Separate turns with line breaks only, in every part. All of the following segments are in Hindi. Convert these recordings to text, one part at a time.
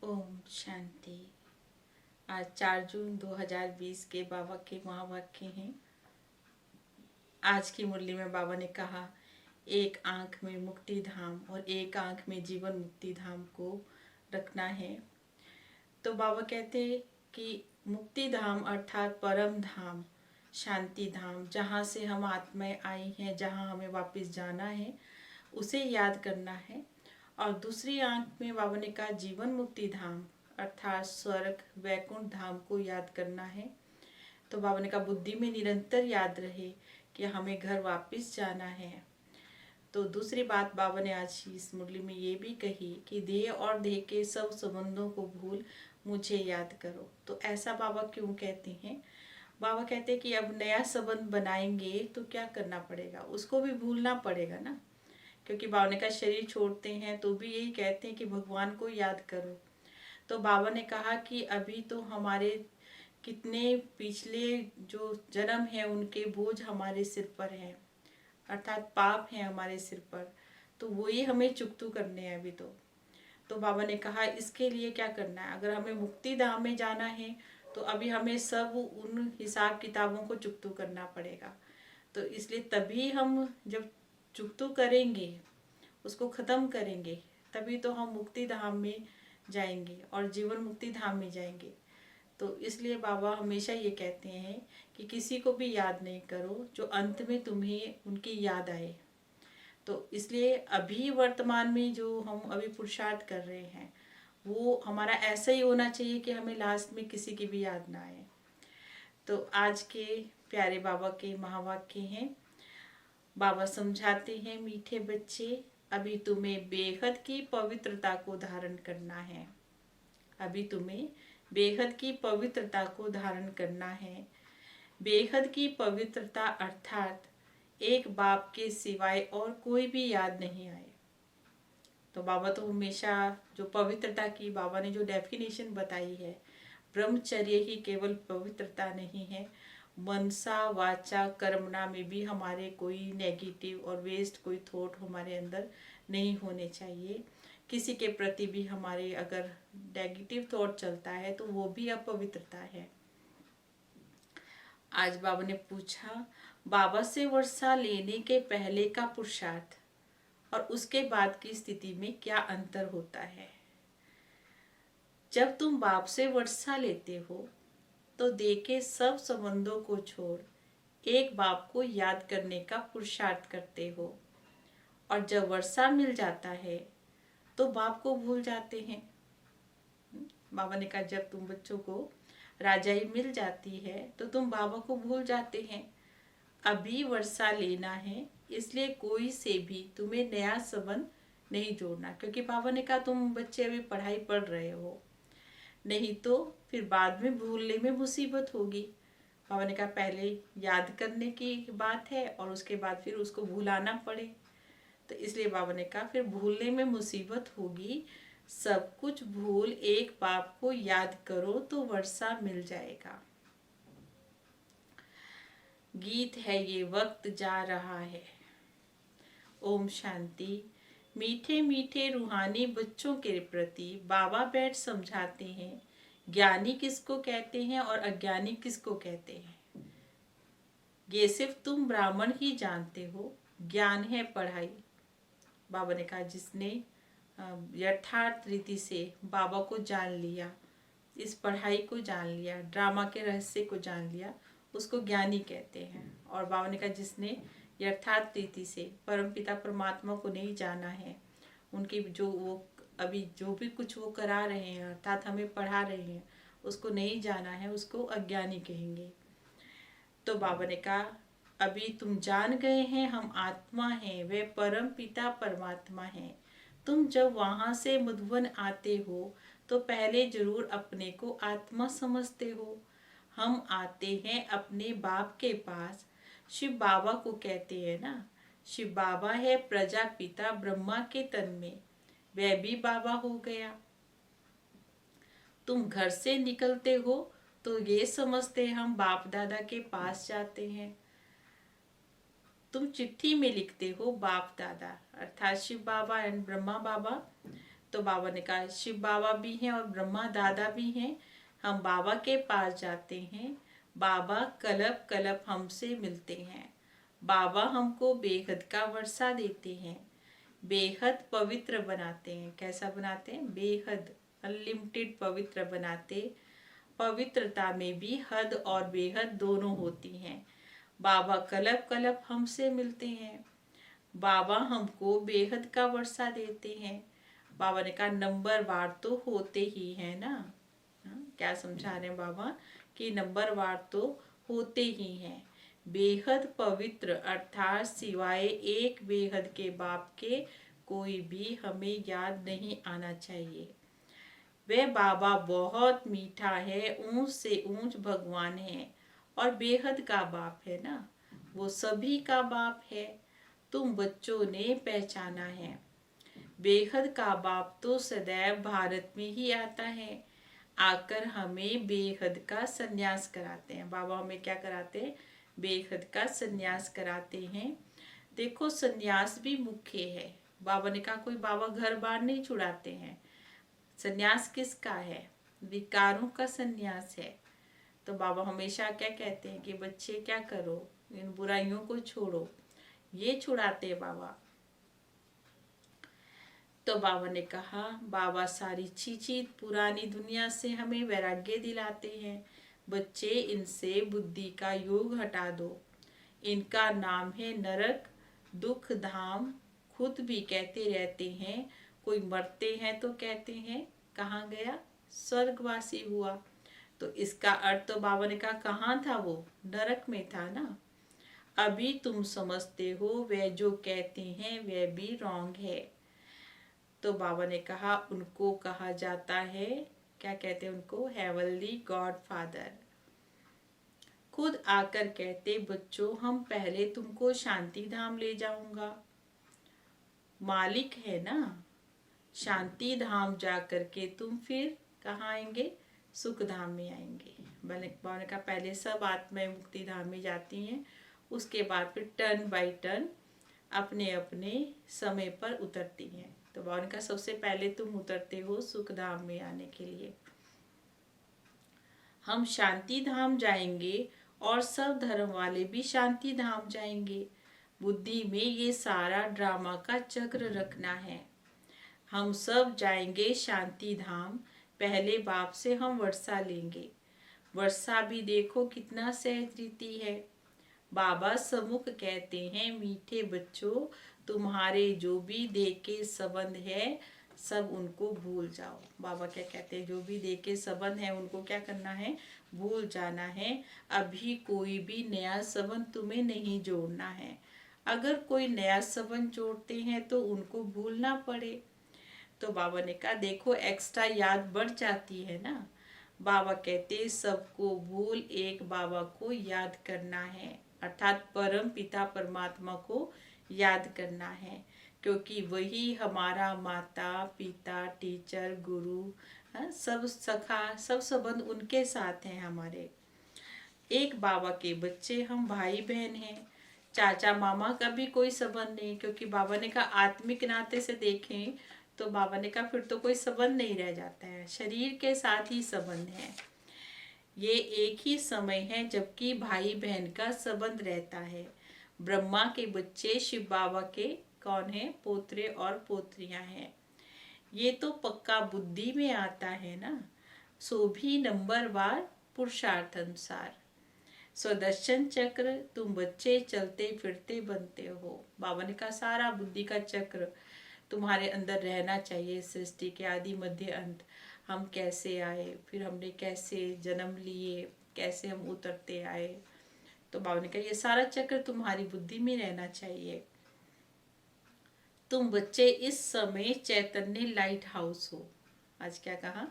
ओम शांति। आज 4 जून 2020 के बाबा के महावाक्य हैं। आज की मुरली में बाबा ने कहा, एक आंख में मुक्ति धाम और एक आंख में जीवन मुक्ति धाम को रखना है। तो बाबा कहते हैं कि मुक्ति धाम अर्थात परम धाम, शांति धाम, जहाँ से हम आत्माएं आई हैं, जहाँ हमें वापस जाना है, उसे याद करना है। और दूसरी आंख में बाबा ने कहा जीवन मुक्ति धाम अर्थात स्वर्ग वैकुंठ धाम को याद करना है। तो बाबा ने कहा बुद्धि में निरंतर याद रहे कि हमें घर वापस जाना है। तो दूसरी बात बाबा ने आज इस मुरली में ये भी कही कि देह और देह के सब संबंधों को भूल मुझे याद करो। तो ऐसा बाबा क्यों कहते हैं? बाबा कहते हैं कि अब नया संबंध बनाएंगे तो क्या करना पड़ेगा, उसको भी भूलना पड़ेगा ना। क्योंकि बाबा ने कहा शरीर छोड़ते हैं तो भी यही कहते हैं कि भगवान को याद करो। तो बाबा ने कहा कि अभी तो हमारे कितने पिछले जो जन्म है उनके बोझ हमारे सिर पर हैं, अर्थात पाप है हमारे सिर पर, तो वही हमें चुकतू करने हैं अभी तो बाबा ने कहा इसके लिए क्या करना है, अगर हमें मुक्ति धाम में जाना है तो अभी हमें सब उन हिसाब किताबों को चुकतू करना पड़ेगा। तो इसलिए तभी हम जब चुकतू करेंगे, उसको ख़त्म करेंगे, तभी तो हम मुक्ति धाम में जाएंगे और जीवन मुक्ति धाम में जाएंगे। तो इसलिए बाबा हमेशा ये कहते हैं कि किसी को भी याद नहीं करो जो अंत में तुम्हें उनकी याद आए। तो इसलिए अभी वर्तमान में जो हम अभी पुरुषार्थ कर रहे हैं वो हमारा ऐसा ही होना चाहिए कि हमें लास्ट में किसी की भी याद ना आए। तो आज के प्यारे बाबा के महावाक्य हैं। बाबा समझाते हैं, मीठे बच्चे अभी तुम्हें बेहद की पवित्रता को धारण करना है। अभी तुम्हें बेहद की पवित्रता को धारण करना है। बेहद की पवित्रता अर्थात एक बाप के सिवाय और कोई भी याद नहीं आए। तो बाबा तो हमेशा जो पवित्रता की बाबा ने जो डेफिनेशन बताई है, ब्रह्मचर्य ही केवल पवित्रता नहीं है, मनसा वाचा कर्मणा में भी हमारे कोई नेगेटिव और वेस्ट कोई थॉट हमारे अंदर नहीं होने चाहिए। किसी के प्रति भी हमारे अगर नेगेटिव थॉट चलता है तो वो भी अपवित्रता है। आज बाबा ने पूछा, बाबा से वर्षा लेने के पहले का पुरुषार्थ और उसके बाद की स्थिति में क्या अंतर होता है। जब तुम बाप से वर्षा लेते हो तो देखे सब संबंधों को छोड़ एक बाप को याद करने का पुरुषार्थ करते हो, और जब वर्षा मिल जाता है तो बाप को भूल जाते हैं। बाबा ने कहा जब तुम बच्चों को राजाई मिल जाती है तो तुम बाबा को भूल जाते हैं। अभी वर्षा लेना है, इसलिए कोई से भी तुम्हें नया संबंध नहीं जोड़ना, क्योंकि बाबा ने कहा तुम बच्चे अभी पढ़ाई पढ़ रहे हो, नहीं तो फिर बाद में भूलने में मुसीबत होगी। बाबा ने कहा पहले याद करने की बात है और उसके बाद फिर उसको भुलाना पड़े, तो इसलिए बाबा ने कहा फिर भूलने में मुसीबत होगी। सब कुछ भूल एक बाप को याद करो तो वर्षा मिल जाएगा। गीत है ये वक्त जा रहा है। ओम शांति। मीठे मीठे रूहानी बच्चों के प्रति बाबा बैठ समझाते हैं, ज्ञानी किसको कहते हैं और अज्ञानी किसको कहते हैं। ये सिर्फ तुम ब्राह्मण ही जानते हो, ज्ञान है पढ़ाई। बाबा ने कहा जिसने यथार्थ रीति से बाबा को जान लिया, इस पढ़ाई को जान लिया, ड्रामा के रहस्य को जान लिया, उसको ज्ञानी कहते हैं। और बाबा ने कहा जिसने यथार्थ रीति से परमपिता परमात्मा को नहीं जाना है, उनकी जो वो अभी जो भी कुछ वो करा रहे हैं अर्थात हमें पढ़ा रहे हैं उसको नहीं जाना है, उसको अज्ञानी कहेंगे। तो बाबा ने कहा अभी तुम जान गए हैं हम आत्मा हैं, वे परम पिता परमात्मा हैं। तुम जब वहाँ से मधुबन आते हो तो पहले जरूर अपने को आत्मा समझते हो। हम आते हैं अपने बाप के पास, शिव बाबा को कहते हैं ना, शिव बाबा है प्रजापिता ब्रह्मा के तन में, वह भी बाबा हो गया। तुम घर से निकलते हो तो ये समझते हम बाप दादा के पास जाते हैं। तुम चिट्ठी में लिखते हो बाप दादा अर्थात शिव बाबा एंड ब्रह्मा बाबा, तो बाबा ने कहा शिव बाबा भी हैं और ब्रह्मा दादा भी हैं, हम बाबा के पास जाते हैं, बाबा कलप कलप हमसे मिलते हैं, बाबा हमको बेहद का वर्षा देते हैं, बेहद पवित्र बनाते हैं। कैसा बनाते हैं? बेहद, अनलिमिटेड पवित्र बनाते। पवित्रता में भी हद और बेहद दोनों होती हैं। बाबा कलप कलप हमसे मिलते हैं, बाबा हमको बेहद का वर्षा देते हैं। बाबा ने कहा नंबर वार तो होते ही है ना। क्या समझा रहे हैं बाबा कि नंबर वार तो होते ही हैं। बेहद पवित्र अर्थात सिवाय एक बेहद के बाप के कोई भी हमें याद नहीं आना चाहिए। वह बाबा बहुत मीठा है, ऊंच से ऊंच भगवान है और बेहद का बाप है ना, वो सभी का बाप है। तुम बच्चों ने पहचाना है। बेहद का बाप तो सदैव भारत में ही आता है, आकर हमें बेहद का संन्यास कराते हैं। बाबा हमें क्या कराते हैं? बेहद का संन्यास कराते हैं। देखो संन्यास भी मुख्य है। बाबा ने कहा कोई बाबा घर बार नहीं छुड़ाते हैं। संन्यास किसका है? विकारों का संन्यास है। तो बाबा हमेशा क्या कहते हैं कि बच्चे क्या करो, इन बुराइयों को छोड़ो, ये छुड़ाते हैं बाबा। तो बाबा ने कहा बाबा सारी चीची पुरानी दुनिया से हमें वैराग्य दिलाते हैं। बच्चे इनसे बुद्धि का योग हटा दो। इनका नाम है नरक, दुख धाम। खुद भी कहते रहते हैं, कोई मरते हैं तो कहते हैं कहाँ गया? स्वर्गवासी हुआ। तो इसका अर्थ तो बाबा ने कहा कहाँ था वो? नरक में था ना। अभी तुम समझते हो वह जो कहते हैं वह भी रॉन्ग है। तो बाबा ने कहा उनको कहा जाता है, क्या कहते हैं उनको? Heavenly God father. खुद आकर कहते बच्चों हम पहले तुमको शांति धाम ले जाऊंगा। मालिक है ना। शांति धाम जा करके तुम फिर कहाँ आएंगे? सुख धाम में आएंगे। बाबा ने कहा पहले सब आत्माएं मुक्ति धाम में जाती हैं, उसके बाद फिर टर्न बाय टर्न अपने अपने समय पर उतरती हैं। तो बाबा ने कहा सबसे पहले तुम उतरते हो सुख धाम में आने के लिए। हम शांति धाम जाएंगे और सब धर्म वाले भी शांति धाम जाएंगे। बुद्धि में ये सारा ड्रामा का चक्र रखना है। हम सब जाएंगे शांति धाम। पहले बाप से हम वर्षा लेंगे। वर्षा भी देखो कितना सहज रीति है। बाबा सम्मुख कहते हैं मीठे बच्चों तुम्हारे जो भी देह के संबंध है सब उनको भूल जाओ। बाबा क्या कहते हैं? जो भी देह के संबंध है उनको क्या करना है? भूल जाना है। अभी कोई भी नया संबंध तुम्हें नहीं जोड़ना है। अगर कोई नया संबंध जोड़ते हैं तो उनको भूलना पड़े। तो बाबा ने कहा देखो एक्स्ट्रा याद बढ़ जाती है ना। बाबा कहते सबको भूल एक बाबा को याद करना है, अर्थात परम पिता परमात्मा को याद करना है, क्योंकि वही हमारा माता पिता टीचर गुरु, सब सखा, सब संबंध उनके साथ हैं हमारे। एक बाबा के बच्चे हम भाई बहन हैं। चाचा मामा का भी कोई संबंध नहीं, क्योंकि बाबा ने कहा आत्मिक नाते से देखें तो बाबा ने कहा फिर तो कोई संबंध नहीं रह जाता है, शरीर के साथ ही संबंध है। ये एक ही समय है जबकि भाई बहन का संबंध रहता है। ब्रह्मा के बच्चे शिव बाबा के कौन है? पोत्रे और पोत्रियां हैं। ये तो पक्का बुद्धि में आता है ना। सो भी नंबरवार पुरुषार्थ अनुसार। स्वदर्शन चक्र तुम बच्चे चलते फिरते बनते हो। बाबा ने कहा सारा बुद्धि का चक्र तुम्हारे अंदर रहना चाहिए। सृष्टि के आदि मध्य अंत, हम कैसे आए, फिर हमने कैसे जन्म लिए, कैसे हम उतरते आए। तो बाबा ने कहा ये सारा चक्र तुम्हारी बुद्धि में रहना चाहिए। तुम बच्चे इस समय चैतन्य लाइट हाउस हो। आज क्या कहा?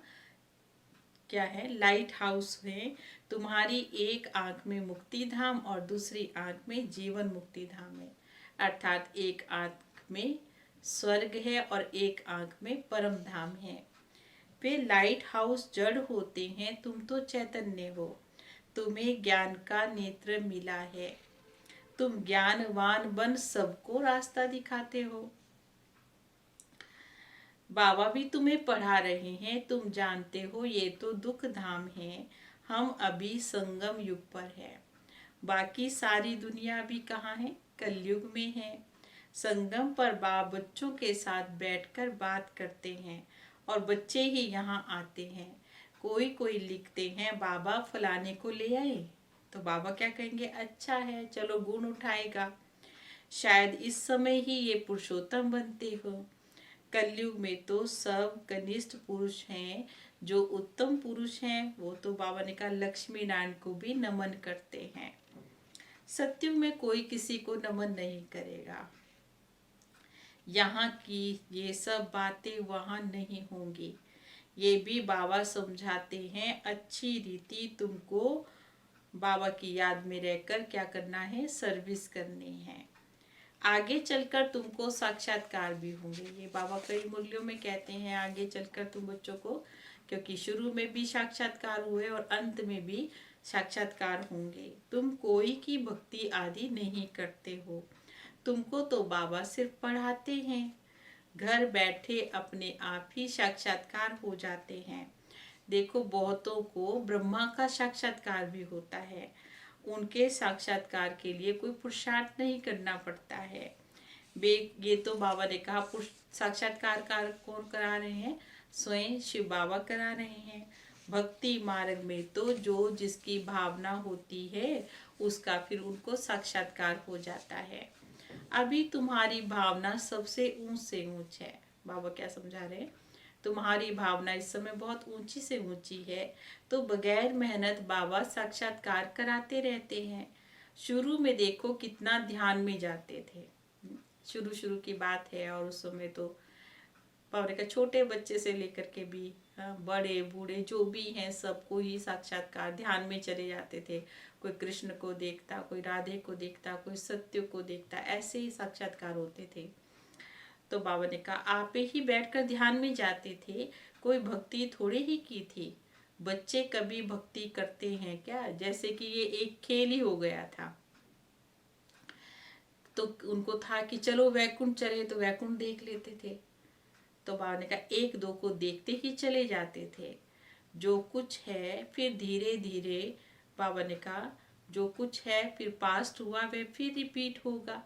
क्या है? लाइट हाउस है। तुम्हारी एक आंख में मुक्ति धाम और दूसरी आंख में जीवन मुक्ति धाम है, अर्थात एक आंख में स्वर्ग है और एक आंख में परम धाम है। वे लाइट हाउस जड़ होते हैं, तुम तो चैतन्य हो। तुम्हें ज्ञान का नेत्र मिला है। तुम ज्ञानवान बन सबको रास्ता दिखाते हो। बाबा भी तुम्हें पढ़ा रहे हैं, तुम जानते हो ये तो दुख धाम है, हम अभी संगम युग पर है। बाकी सारी दुनिया अभी कहाँ है? कलयुग में है। संगम पर बाप बच्चों के साथ बैठकर बात करते हैं और बच्चे ही यहाँ आते हैं। कोई कोई लिखते हैं बाबा फलाने को ले आए, तो बाबा क्या कहेंगे? अच्छा है, चलो गुण उठाएगा। शायद इस समय ही ये पुरुषोत्तम बनते हो। कलयुग में तो सब कनिष्ठ पुरुष हैं। जो उत्तम पुरुष हैं वो तो बाबा ने कहा लक्ष्मी नारायण को भी नमन करते हैं। सत्युग में कोई किसी को नमन नहीं करेगा। यहाँ की ये सब बातें वहाँ नहीं होंगी। ये भी बाबा समझाते हैं। अच्छी रीति तुमको बाबा की याद में रहकर क्या करना है? सर्विस करनी है। आगे चलकर तुमको साक्षात्कार भी होंगे। ये बाबा कई मूल्यों में कहते हैं आगे चलकर तुम बच्चों को, क्योंकि शुरू में भी साक्षात्कार हुए और अंत में भी साक्षात्कार होंगे। तुम कोई की भक्ति आदि नहीं करते हो, तुमको तो बाबा सिर्फ पढ़ाते हैं। घर बैठे अपने आप ही साक्षात्कार हो जाते हैं। देखो बहुतों को ब्रह्मा का साक्षात्कार भी होता है। उनके साक्षात्कार के लिए कोई पुरुषार्थ नहीं करना पड़ता है। ये तो बाबा ने कहा साक्षात्कार कौन करा रहे हैं? स्वयं शिव बाबा करा रहे हैं। भक्ति मार्ग में तो जो जिसकी भावना होती है उसका फिर उनको साक्षात्कार हो जाता है। अभी तुम्हारी भावना सबसे ऊंच से ऊंच है। बाबा क्या समझा रहे हैं? तुम्हारी भावना इस समय बहुत ऊंची से ऊंची है, तो बगैर मेहनत बाबा साक्षात्कार कराते रहते हैं। शुरू में देखो कितना ध्यान में जाते थे। शुरू शुरू की बात है और उस समय तो बाबा का छोटे बच्चे से लेकर के भी बड़े बूढ़े जो भी हैं सबको ही साक्षात्कार ध्यान में चले जाते थे। कोई कृष्ण को देखता, कोई राधे को देखता, कोई सत्य को देखता, ऐसे ही साक्षात्कार होते थे। तो बाबा ने कहा आप ही बैठकर ध्यान में जाते थे, कोई भक्ति थोड़ी ही की थी। बच्चे कभी भक्ति करते हैं क्या? जैसे कि ये एक खेल ही हो गया था। तो उनको था कि चलो वैकुंठ चले, तो वैकुंठ देख लेते थे। तो बाबा ने कहा एक दो को देखते ही चले जाते थे। जो कुछ है फिर धीरे धीरे, बाबा ने कहा जो कुछ है फिर पास्ट हुआ वह फिर रिपीट होगा।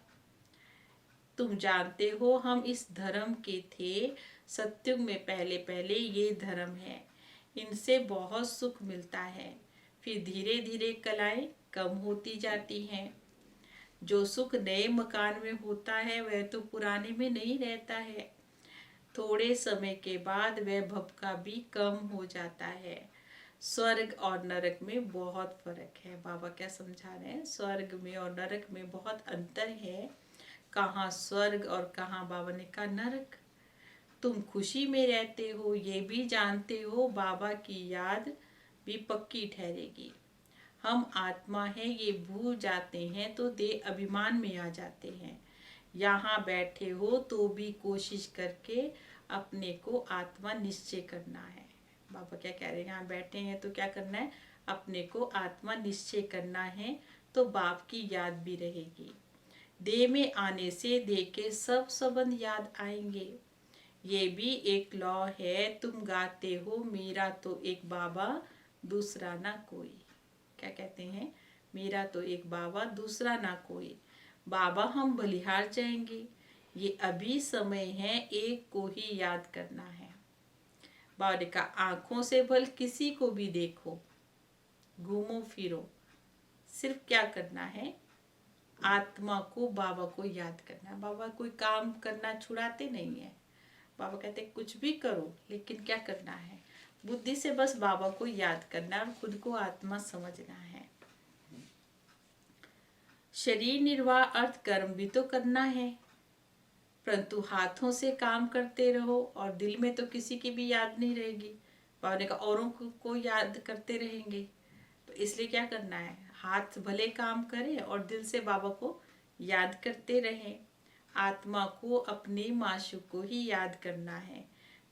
तुम जानते हो हम इस धर्म के थे। सत्युग में पहले पहले ये धर्म है, इनसे बहुत सुख मिलता है। फिर धीरे धीरे कलाएं कम होती जाती हैं। जो सुख नए मकान में होता है वह तो पुराने में नहीं रहता है। थोड़े समय के बाद वह भपका भी कम हो जाता है। स्वर्ग और नरक में बहुत फर्क है। बाबा क्या समझा रहे हैं? स्वर्ग में और नरक में बहुत अंतर है। कहाँ स्वर्ग और कहाँ बाबा ने कहा नरक। तुम खुशी में रहते हो ये भी जानते हो, बाबा की याद भी पक्की ठहरेगी। हम आत्मा है ये भूल जाते हैं तो देह अभिमान में आ जाते हैं। यहाँ बैठे हो तो भी कोशिश करके अपने को आत्मा निश्चय करना है। बाबा क्या कह रहे हैं? यहाँ बैठे हैं तो क्या करना है? अपने को आत्मा निश्चय करना है, तो बाप की याद भी रहेगी। देह में आने से देह के सब संबंध याद आएंगे। ये भी एक लॉ है। तुम गाते हो मेरा तो एक बाबा दूसरा ना कोई। क्या कहते हैं? मेरा तो एक बाबा दूसरा ना कोई। बाबा हम बलिहार जाएंगे, ये अभी समय है, एक को ही याद करना है। बाबा ने कहा आंखों से भल किसी को भी देखो, घूमो फिरो, सिर्फ क्या करना है? आत्मा को बाबा को याद करना। बाबा कोई काम करना छुड़ाते नहीं है। बाबा कहते कुछ भी करो लेकिन क्या करना है? बुद्धि से बस बाबा को याद करना और खुद को आत्मा समझना है। शरीर निर्वाह अर्थ कर्म भी तो करना है, परंतु हाथों से काम करते रहो और दिल में तो किसी की भी याद नहीं रहेगी। बाबा ने कहा औरों को याद करते रहेंगे, तो इसलिए क्या करना है? हाथ भले काम करें और दिल से बाबा को याद करते रहें। आत्मा को अपने माशूक को ही याद करना है।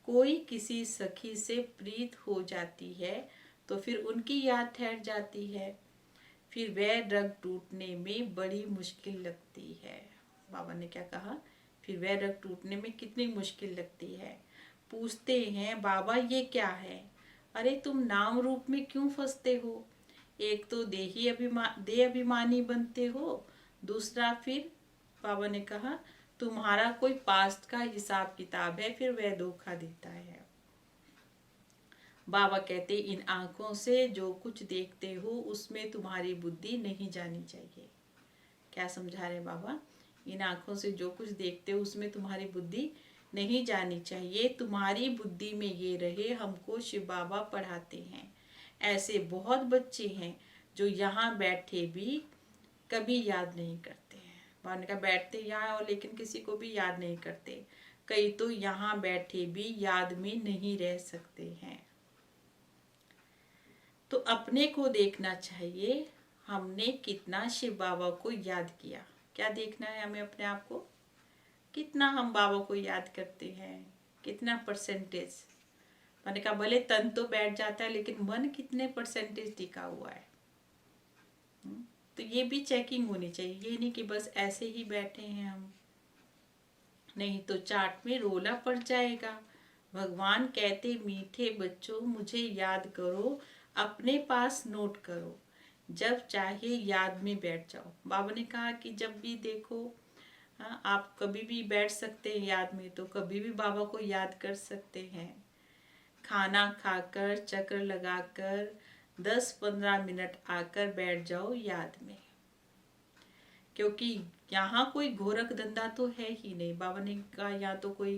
कोई किसी सखी से प्रीत हो जाती है तो फिर उनकी याद ठहर जाती है। फिर वह रग टूटने में बड़ी मुश्किल लगती है। बाबा ने क्या कहा? फिर वह रग टूटने में कितनी मुश्किल लगती है। पूछते हैं बाबा ये क्या है। अरे तुम नाम रूप में क्यों फंसते हो? एक तो देह अभिमानी बनते हो, दूसरा फिर बाबा ने कहा तुम्हारा कोई पास्ट का हिसाब किताब है, फिर वह धोखा देता है। बाबा कहते इन आंखों से जो कुछ देखते हो उसमें तुम्हारी बुद्धि नहीं जानी चाहिए। क्या समझा रहे बाबा? इन आंखों से जो कुछ देखते हो उसमें तुम्हारी बुद्धि नहीं जानी चाहिए, तुम्हारी बुद्धि में ये रहे हमको शिव बाबा पढ़ाते हैं। ऐसे बहुत बच्चे हैं जो यहाँ बैठे भी कभी याद नहीं करते हैं। बाबा ने कहा बैठते यहाँ और लेकिन किसी को भी याद नहीं करते। कई तो यहाँ बैठे भी याद में नहीं रह सकते हैं। तो अपने को देखना चाहिए हमने कितना शिव बाबा को याद किया। क्या देखना है हमें अपने आप को, कितना हम बाबा को याद करते हैं, कितना परसेंटेज। मैंने कहा भले तन तो बैठ जाता है लेकिन मन कितने परसेंटेज टिका हुआ है। तो ये भी चेकिंग होनी चाहिए, ये नहीं कि बस ऐसे ही बैठे हैं हम, नहीं तो चाट में रोला पड़ जाएगा। भगवान कहते मीठे बच्चों मुझे याद करो, अपने पास नोट करो, जब चाहे याद में बैठ जाओ। बाबा ने कहा कि जब भी देखो, हाँ, आप कभी भी बैठ सकते हैं याद में, तो कभी भी बाबा को याद कर सकते हैं। खाना खाकर चक्कर लगाकर 10-15 मिनट आकर बैठ जाओ याद में, क्योंकि यहाँ कोई गोरख धंधा तो है ही नहीं। बाबा ने कहा यहाँ तो कोई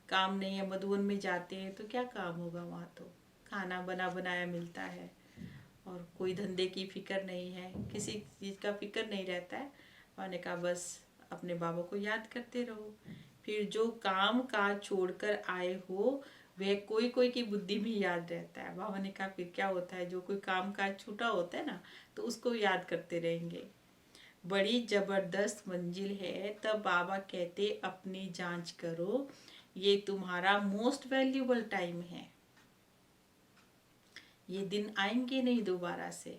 काम नहीं है। मधुबन में जाते हैं तो क्या काम होगा, वहाँ तो खाना बना बनाया मिलता है और कोई धंधे की फिक्र नहीं है, किसी चीज़ का फिक्र नहीं रहता है। मैंने कहा बस अपने बाबा को याद करते रहो, फिर जो काम काज छोड़कर आए हो वह कोई कोई की बुद्धि में याद रहता है। बाबा ने कहा फिर क्या होता है, जो कोई काम काज छूटा होता है ना तो उसको याद करते रहेंगे। बड़ी जबरदस्त मंजिल है। तब बाबा कहते अपनी जांच करो, ये तुम्हारा मोस्ट वैल्यूबल टाइम है। ये दिन आएंगे नहीं दोबारा से,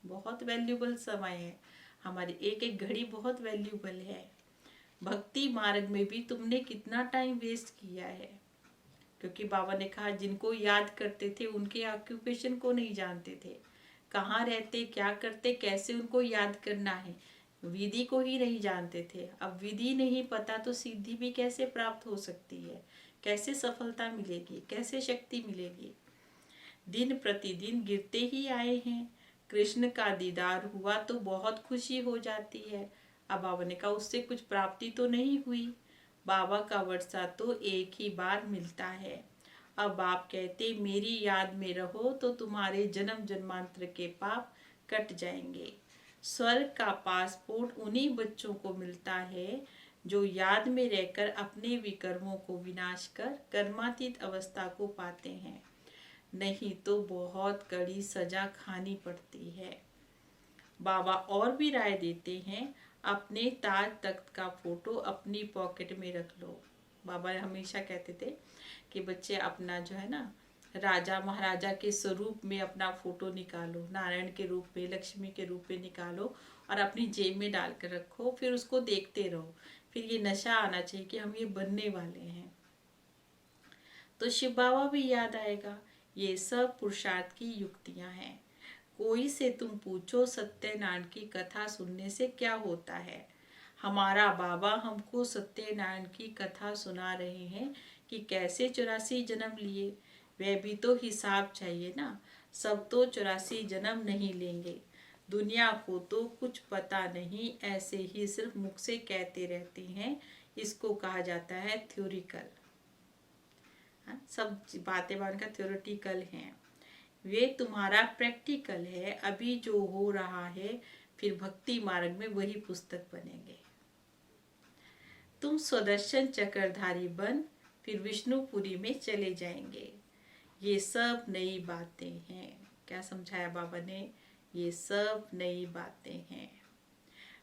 बहुत वैल्यूबल समय है। हमारी एक एक घड़ी बहुत वैल्यूबल है। भक्ति मार्ग में भी तुमने कितना टाइम वेस्ट किया है, क्योंकि बाबा ने कहा जिनको याद करते थे उनके ऑक्यूपेशन को नहीं जानते थे, कहाँ रहते क्या करते कैसे उनको याद करना है, विधि को ही नहीं जानते थे। अब विधि नहीं पता तो सिद्धि भी कैसे प्राप्त हो सकती है, कैसे सफलता मिलेगी, कैसे शक्ति मिलेगी। दिन प्रतिदिन गिरते ही आए हैं। कृष्ण का दीदार हुआ तो बहुत खुशी हो जाती है। अब बाबा ने कहा उससे कुछ प्राप्ति तो नहीं हुई, बाबा का वर्षा तो एक ही बार मिलता है। अब आप कहते मेरी याद में रहो तो तुम्हारे जन्म जन्मांतर के पाप कट जाएंगे। स्वर्ग का पासपोर्ट उन्हीं बच्चों को मिलता है जो याद में रहकर अपने विकर्मों को विनाश कर कर्मातीत अवस्था को पाते हैं, नहीं तो बहुत कड़ी सजा खानी पड़ती है। बाबा और भी राय देते हैं, अपने ताज तख्त का फोटो अपनी पॉकेट में रख लो। बाबा हमेशा कहते थे कि बच्चे अपना जो है ना राजा महाराजा के स्वरूप में अपना फोटो निकालो, नारायण के रूप में, लक्ष्मी के रूप में निकालो और अपनी जेब में डाल कर रखो, फिर उसको देखते रहो। फिर ये नशा आना चाहिए कि हम ये बनने वाले हैं, तो शिव बाबा भी याद आएगा। ये सब पुरुषार्थ की युक्तियां हैं। कोई से तुम पूछो सत्यनारायण की कथा सुनने से क्या होता है। हमारा बाबा हमको सत्यनारायण की कथा सुना रहे हैं कि कैसे 84 जन्म लिए। वह भी तो हिसाब चाहिए ना, सब तो 84 जन्म नहीं लेंगे। दुनिया को तो कुछ पता नहीं, ऐसे ही सिर्फ मुख से कहते रहते हैं। इसको कहा जाता है थ्योरिकल। सब बातें का थ्योरेटिकल हैं, वे तुम्हारा प्रैक्टिकल है। अभी जो हो रहा है फिर भक्ति मार्ग में वही पुस्तक बनेंगे। तुम स्वदर्शन चक्रधारी बन फिर विष्णुपुरी में चले जाएंगे। ये सब नई बातें हैं। क्या समझाया बाबा ने, ये सब नई बातें हैं।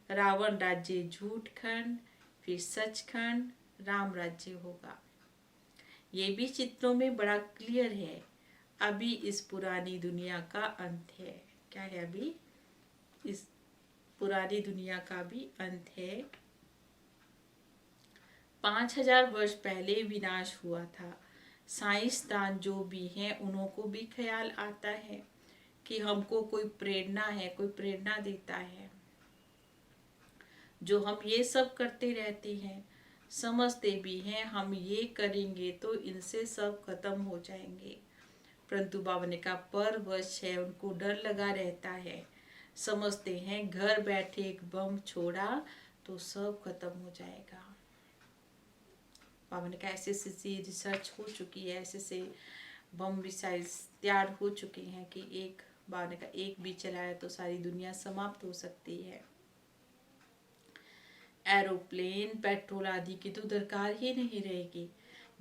रावण राज्य झूठ खंड, फिर सच खंड, राम राज्य होगा। ये भी चित्रों में बड़ा क्लियर है। अभी इस पुरानी दुनिया का अंत है। क्या है, अभी इस पुरानी दुनिया का भी अंत है। 5000 वर्ष पहले विनाश हुआ था। साइंसदान जो भी हैं उन्हों को भी ख्याल आता है कि हमको कोई प्रेरणा है, कोई प्रेरणा देता है। जो हम ये सब करते रहते हैं, समझते भी हैं हम ये करेंगे तो इनसे सब खत्म हो जाएंगे, परंतु बाबा ने कहा परवश है, उनको डर लगा रहता है। समझते हैं घर बैठे एक बम छोड़ा तो सब खत्म हो जाएगा। बाबा ने कहा ऐसे ऐसी रिसर्च हो चुकी है, ऐसे से बम मिसाइल्स तैयार हो चुके हैं कि एक बाबा ने कहा एक भी चलाया तो सारी दुनिया समाप्त हो सकती है। एरोप्लेन, पेट्रोल आदि की तो दरकार ही नहीं रहेगी,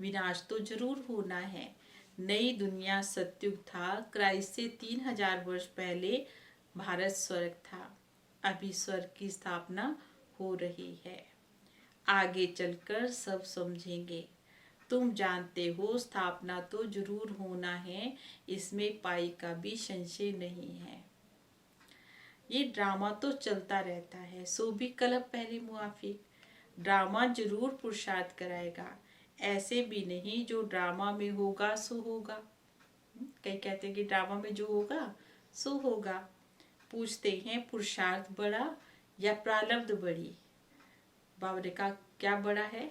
विनाश तो जरूर होना है। नई दुनिया सतयुग था, क्राइस्ट से 3000 वर्ष पहले भारत स्वर्ग था, अभी स्वर्ग की स्थापना हो रही है। आगे चलकर सब समझेंगे। तुम जानते हो स्थापना तो जरूर होना है, इसमें पाई का भी संशय नहीं है। ये ड्रामा तो चलता रहता है, सो भी कलह पहले मुआफिक। ड्रामा जरूर पुरुषार्थ कराएगा, ऐसे भी नहीं जो ड्रामा में होगा सो होगा। कई कहते हैं कि ड्रामा में जो होगा सो होगा। पूछते हैं पुरुषार्थ बड़ा या प्रारब्ध बड़ी? बाबा ने कहा क्या बड़ा है?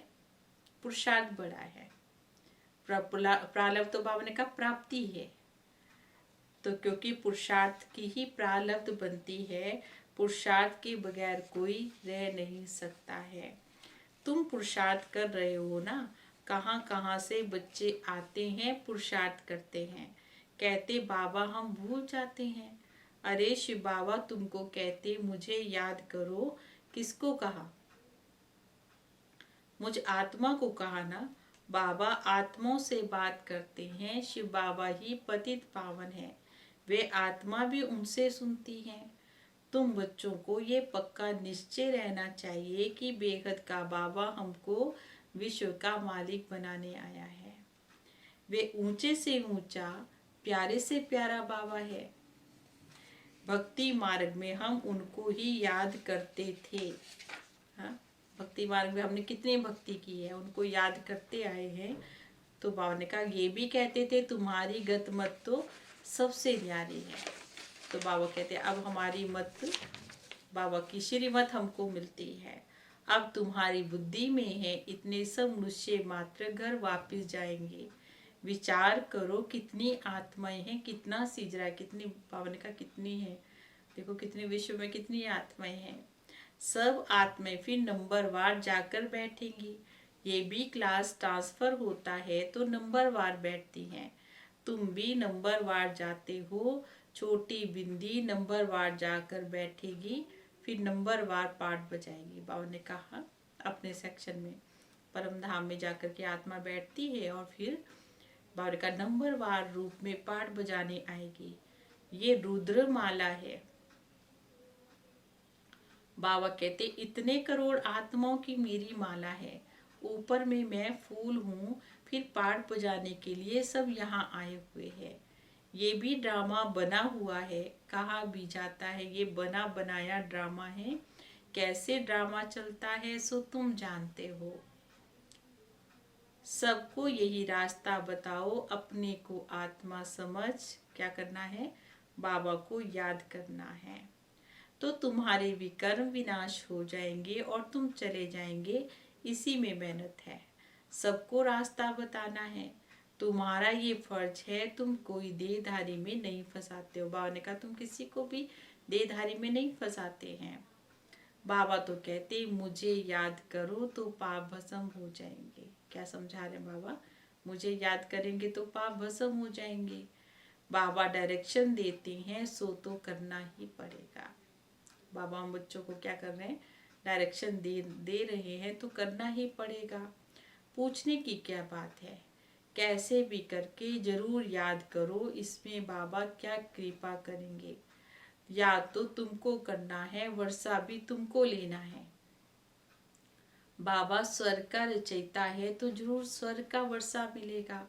पुरुषार्थ बड़ा है। प्रारब्ध तो बाबा ने कहा प्राप्ति है। तो क्योंकि पुरुषार्थ की ही प्रारब्ध बनती है, पुरुषार्थ के बगैर कोई रह नहीं सकता है। तुम पुरुषार्थ कर रहे हो ना, कहाँ कहाँ से बच्चे आते हैं, पुरुषार्थ करते हैं, कहते बाबा हम भूल जाते हैं। अरे शिव बाबा तुमको कहते मुझे याद करो, किसको कहा? मुझ आत्मा को कहा ना। बाबा आत्माओं से बात करते हैं, शिव बाबा ही पतित पावन है, वे आत्मा भी उनसे सुनती हैं। तुम बच्चों को ये पक्का निश्चय रहना चाहिए कि बेहद का बाबा हमको विश्व का मालिक बनाने आया है। वे ऊंचे से ऊंचा, प्यारे से प्यारा बाबा है। भक्ति मार्ग में हम उनको ही याद करते थे। हाँ, भक्ति मार्ग में हमने कितनी भक्ति की है, उनको याद करते आए हैं। तो बाबा ने कहा ये भी कहते थे तुम्हारी गत मत तो सबसे न्यारी है। तो बाबा कहते अब हमारी मत, बाबा की श्रीमत हमको मिलती है। अब तुम्हारी बुद्धि में है, इतने सब मनुष्य मात्र घर वापस जाएंगे। विचार करो कितनी आत्माएं हैं, कितना सिजरा, कितनी, बाबा ने कहा कितनी है, देखो कितने विश्व में कितनी आत्माएं हैं। सब आत्माएं फिर नंबरवार जाकर बैठेंगी। ये भी क्लास ट्रांसफर होता है तो नंबरवार बैठती हैं। तुम भी नंबरवार जाते हो। छोटी बिंदी नंबरवार जाकर बैठेगी, फिर नंबरवार पाठ बजाएगी। बाबा ने कहा अपने सेक्शन में परम धाम में जाकर के आत्मा बैठती है और फिर बाबा का नंबरवार रूप में पाठ बजाने आएगी। ये रुद्र माला है। बाबा कहते इतने करोड़ आत्माओं की मेरी माला है, ऊपर में मैं फूल हूँ, फिर पाठ बजाने के लिए सब यहाँ आए हुए हैं। ये भी ड्रामा बना हुआ है, कहा भी जाता है ये बना बनाया ड्रामा है। कैसे ड्रामा चलता है सो तुम जानते हो। सबको यही रास्ता बताओ, अपने को आत्मा समझ क्या करना है, बाबा को याद करना है, तो तुम्हारे विकर्म विनाश हो जाएंगे और तुम चले जाएंगे। इसी में मेहनत है, सबको रास्ता बताना है। तुम्हारा ये फर्ज है, तुम कोई देहधारी में नहीं फंसाते हो। बाबा ने कहा तुम किसी को भी देहधारी में नहीं फंसाते हैं। बाबा तो कहते मुझे याद करो तो पाप भस्म हो जाएंगे। क्या समझा रहे बाबा? मुझे याद करेंगे तो पाप भस्म हो जाएंगे। बाबा डायरेक्शन देते हैं सो तो करना ही पड़ेगा। बाबा हम बच्चों को क्या कर रहे हैं, डायरेक्शन दे रहे हैं तो करना ही पड़ेगा। पूछने की क्या बात है, कैसे भी करके जरूर याद करो, इसमें बाबा क्या कृपा करेंगे। याद तो तुमको करना है, वर्षा भी तुमको लेना है। बाबा स्वर्ग का रचयिता है तो जरूर स्वर्ग का वर्षा मिलेगा।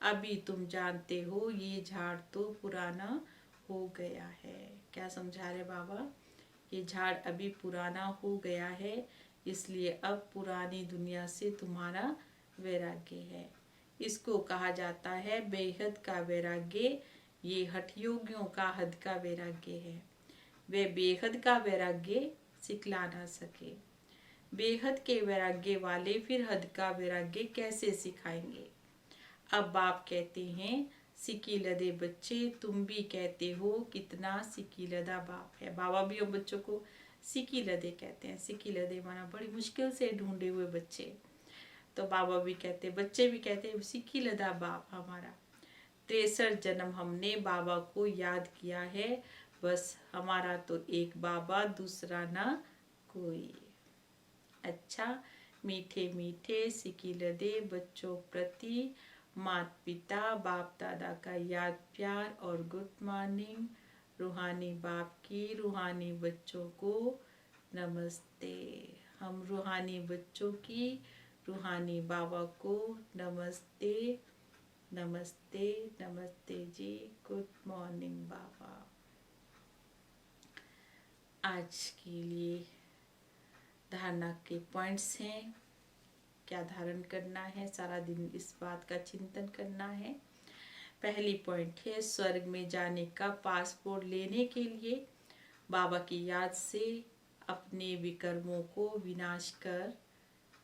अभी तुम जानते हो ये झाड़ तो पुराना हो गया है। क्या समझा रहे बाबा? ये झाड़ अभी पुराना हो गया है, इसलिए अब पुरानी दुनिया से तुम्हारा वैराग्य है। इसको कहा जाता है बेहद का वैराग्य। ये हठयोगियों का हद का वैराग्य है। वे बेहद का वैराग्य सिखला ना सके। बेहद के वैराग्य वाले फिर हद का वैराग्य कैसे सिखाएंगे। अब बाप कहते हैं, सिकीलदे बच्चे, तुम भी कहते हो कितना सिकीलदा बाप है। बाबा भी हम बच्चों को सिकीलदे कहते हैं। सिकीलदे माना बड़ी मुश्किल से ढूंढे हुए बच्चे। तो बाबा भी कहते, बच्चे भी कहते, सिकीलदा बाप हमारा। 63 जन्म हमने बाबा को याद किया है, बस हमारा तो एक बाबा, दूसरा ना कोई। अच्छा, मीठे मीठे सिकीलदे बच्चों प्रति माता पिता बाप दादा का याद प्यार और गुड मॉर्निंग। रूहानी बाप की रूहानी बच्चों को नमस्ते। हम रूहानी बच्चों की रूहानी बाबा को नमस्ते नमस्ते नमस्ते जी। गुड मॉर्निंग बाबा। आज के लिए धारणा के पॉइंट्स हैं। क्या धारण करना है, सारा दिन इस बात का चिंतन करना है। पहली पॉइंट है, स्वर्ग में जाने का पासपोर्ट लेने के लिए बाबा की याद से अपने विकर्मों को विनाश कर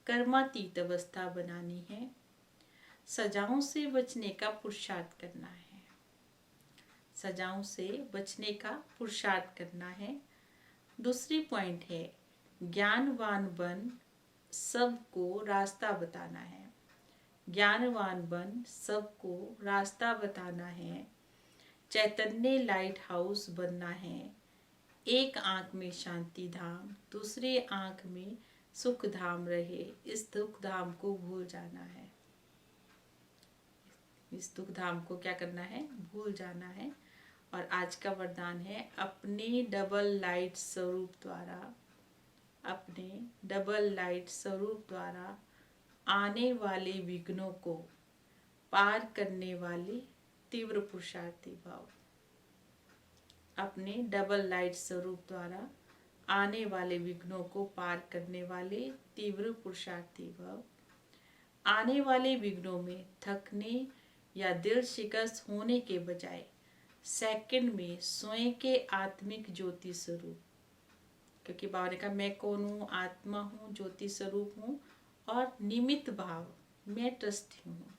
कर्मातीत अवस्था बनानी है। सजाओं से बचने का पुरुषार्थ करना है। सजाओं से बचने का पुरुषार्थ करना है। दूसरी पॉइंट है, ज्ञानवान बन सबको रास्ता बताना है। ज्ञानवान बन सबको रास्ता बताना है। चैतन्य लाइट हाउस बनना है। एक आंख में शांति धाम, दूसरी आंख में सुख धाम रहे। इस दुख धाम को भूल जाना है। इस दुख धाम को क्या करना है, भूल जाना है। और आज का वरदान है, अपने डबल लाइट स्वरूप द्वारा, अपने डबल लाइट स्वरूप द्वारा आने वाले विघ्नों को पार करने वाले तीव्र पुरुषार्थी भाव। अपने डबल लाइट स्वरूप द्वारा आने वाले विघ्नों को पार करने वाले तीव्र पुरुषार्थी भाव। आने वाले विघ्नों में थकने या दिल शिकस्त होने के बजाय सेकंड में स्वयं के आत्मिक ज्योति स्वरूप, क्योंकि बाबा ने कहा मैं कौन हूँ, आत्मा हूँ, ज्योति स्वरूप हूँ और निमित्त भाव, मैं ट्रस्टी हूँ।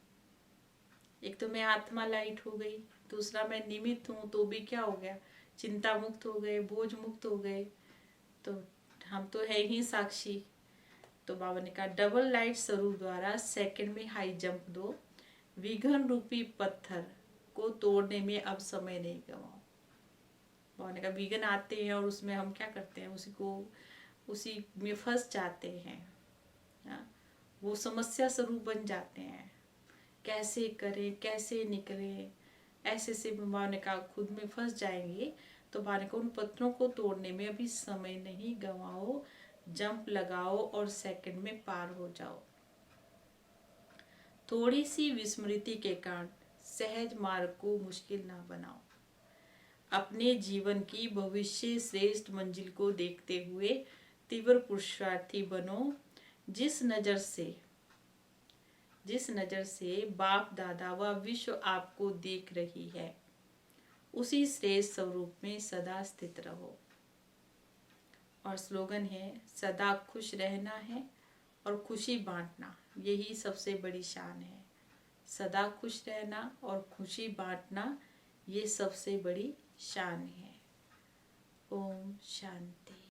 एक तो मैं आत्मा लाइट हो गई, दूसरा मैं निमित्त हूँ, तो भी क्या हो गया, चिंता मुक्त हो गए, बोझ मुक्त हो गए, तो हम तो है ही साक्षी। तो बाबा ने कहा डबल लाइट स्वरूप द्वारा सेकंड में हाई जंप दो। विघ्न रूपी पत्थर को तोड़ने में अब समय नहीं गवाओ। बाबा ने कहा विघ्न आते हैं और उसमें हम क्या करते हैं, उसी में फंस जाते हैं। वो समस्या स्वरूप बन जाते हैं। कैसे करें, कैसे निकले, ऐसे से बाबा ने कहा खुद में फंस जाएंगे। तो बाबा ने कहा उन पत्थरों को तोड़ने में अभी समय नहीं गवाओ, जंप लगाओ और सेकंड में पार हो जाओ। थोड़ी सी विस्मृति के कारण सहज मार्ग को मुश्किल ना बनाओ। अपने जीवन की भविष्य श्रेष्ठ मंजिल को देखते हुए तीव्र पुरुषार्थी बनो। जिस नजर से बाप दादा व विश्व आपको देख रही है, उसी श्रेष्ठ स्वरूप में सदा स्थित रहो। और स्लोगन है, सदा खुश रहना है और खुशी बांटना, यही सबसे बड़ी शान है। सदा खुश रहना और खुशी बांटना, ये सबसे बड़ी शान है। ओम शांति।